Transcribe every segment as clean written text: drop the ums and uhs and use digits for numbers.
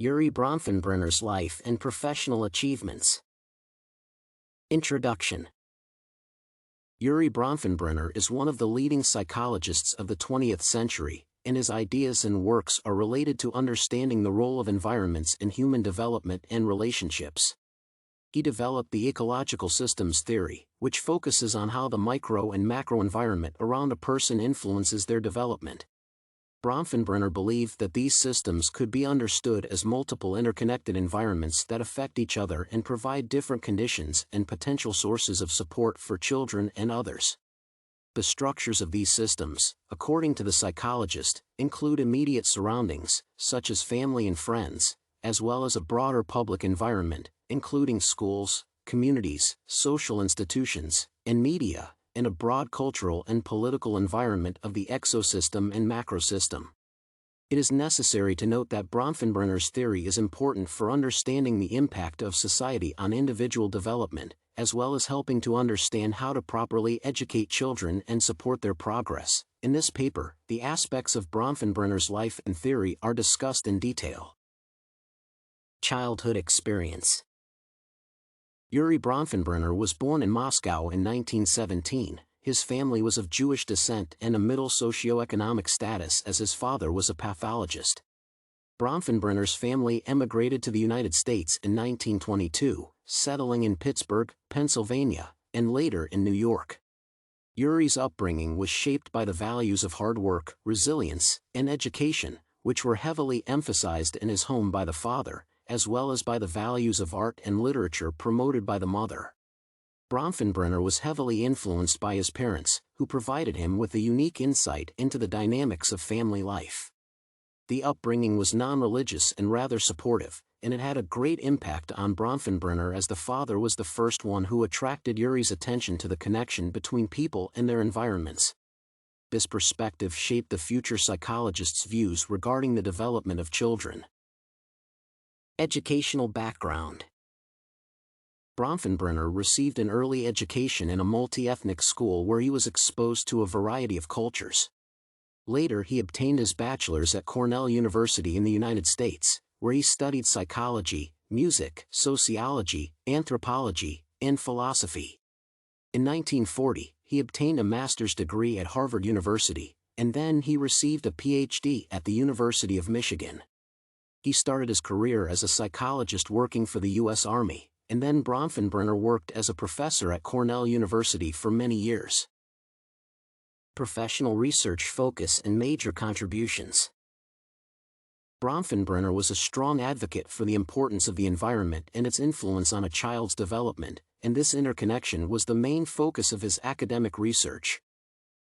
Urie Bronfenbrenner's life and professional achievements. Introduction. Urie Bronfenbrenner is one of the leading psychologists of the 20th century, and his ideas and works are related to understanding the role of environments in human development and relationships. He developed the ecological systems theory, which focuses on how the micro and macro environment around a person influences their development. Bronfenbrenner believed that these systems could be understood as multiple interconnected environments that affect each other and provide different conditions and potential sources of support for children and others. The structures of these systems, according to the psychologist, include immediate surroundings, such as family and friends, as well as a broader public environment, including schools, communities, social institutions, and media, and a broad cultural and political environment of the exosystem and macrosystem. It is necessary to note that Bronfenbrenner's theory is important for understanding the impact of society on individual development, as well as helping to understand how to properly educate children and support their progress. In this paper, the aspects of Bronfenbrenner's life and theory are discussed in detail. Childhood experience. Urie Bronfenbrenner was born in Moscow in 1917. His family was of Jewish descent and a middle socioeconomic status as his father was a pathologist. Bronfenbrenner's family emigrated to the United States in 1922, settling in Pittsburgh, Pennsylvania, and later in New York. Urie's upbringing was shaped by the values of hard work, resilience, and education, which were heavily emphasized in his home by the father, as well as by the values of art and literature promoted by the mother. Bronfenbrenner was heavily influenced by his parents, who provided him with a unique insight into the dynamics of family life. The upbringing was non-religious and rather supportive, and it had a great impact on Bronfenbrenner as the father was the first one who attracted Urie's attention to the connection between people and their environments. This perspective shaped the future psychologist's views regarding the development of children. Educational background. Bronfenbrenner received an early education in a multi-ethnic school where he was exposed to a variety of cultures. Later he obtained his bachelor's at Cornell University in the United States, where he studied psychology, music, sociology, anthropology, and philosophy. In 1940, he obtained a master's degree at Harvard University, and then he received a PhD at the University of Michigan. He started his career as a psychologist working for the U.S. Army, and then Bronfenbrenner worked as a professor at Cornell University for many years. Professional research focus and major contributions. Bronfenbrenner was a strong advocate for the importance of the environment and its influence on a child's development, and this interconnection was the main focus of his academic research.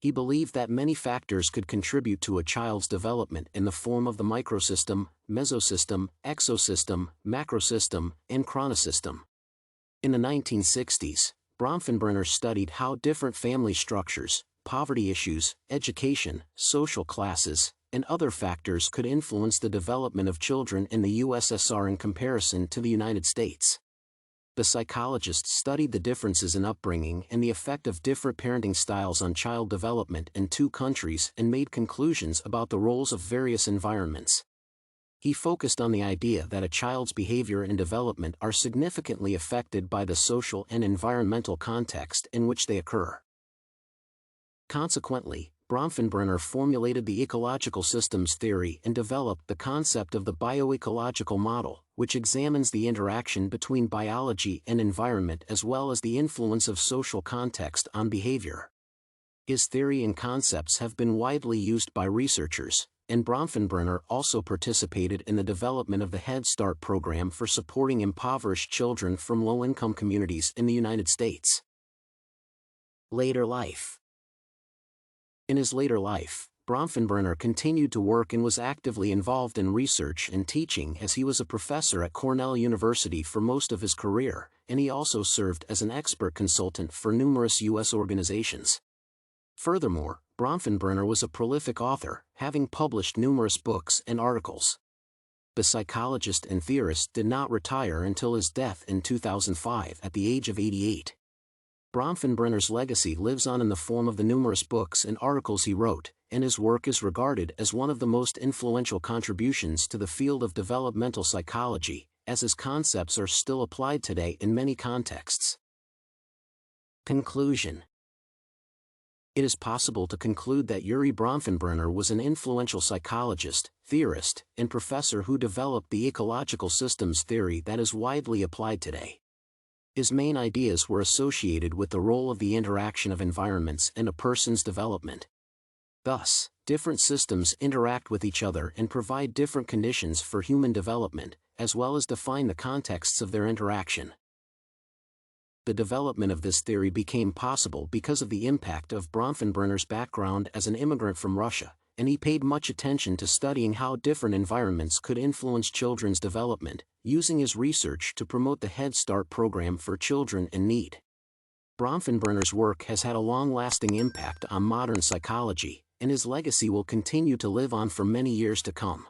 He believed that many factors could contribute to a child's development in the form of the microsystem, mesosystem, exosystem, macrosystem, and chronosystem. In the 1960s, Bronfenbrenner studied how different family structures, poverty issues, education, social classes, and other factors could influence the development of children in the USSR in comparison to the United States. The psychologists studied the differences in upbringing and the effect of different parenting styles on child development in two countries and made conclusions about the roles of various environments. He focused on the idea that a child's behavior and development are significantly affected by the social and environmental context in which they occur. Consequently, Bronfenbrenner formulated the ecological systems theory and developed the concept of the bioecological model, which examines the interaction between biology and environment as well as the influence of social context on behavior. His theory and concepts have been widely used by researchers, and Bronfenbrenner also participated in the development of the Head Start program for supporting impoverished children from low-income communities in the United States. Later life. In his later life, Bronfenbrenner continued to work and was actively involved in research and teaching as he was a professor at Cornell University for most of his career, and he also served as an expert consultant for numerous U.S. organizations. Furthermore, Bronfenbrenner was a prolific author, having published numerous books and articles. The psychologist and theorist did not retire until his death in 2005 at the age of 88. Bronfenbrenner's legacy lives on in the form of the numerous books and articles he wrote, and his work is regarded as one of the most influential contributions to the field of developmental psychology, as his concepts are still applied today in many contexts. Conclusion. It is possible to conclude that Urie Bronfenbrenner was an influential psychologist, theorist, and professor who developed the ecological systems theory that is widely applied today. His main ideas were associated with the role of the interaction of environments and a person's development. Thus, different systems interact with each other and provide different conditions for human development, as well as define the contexts of their interaction. The development of this theory became possible because of the impact of Bronfenbrenner's background as an immigrant from Russia, and he paid much attention to studying how different environments could influence children's development, using his research to promote the Head Start program for children in need. Bronfenbrenner's work has had a long-lasting impact on modern psychology, and his legacy will continue to live on for many years to come.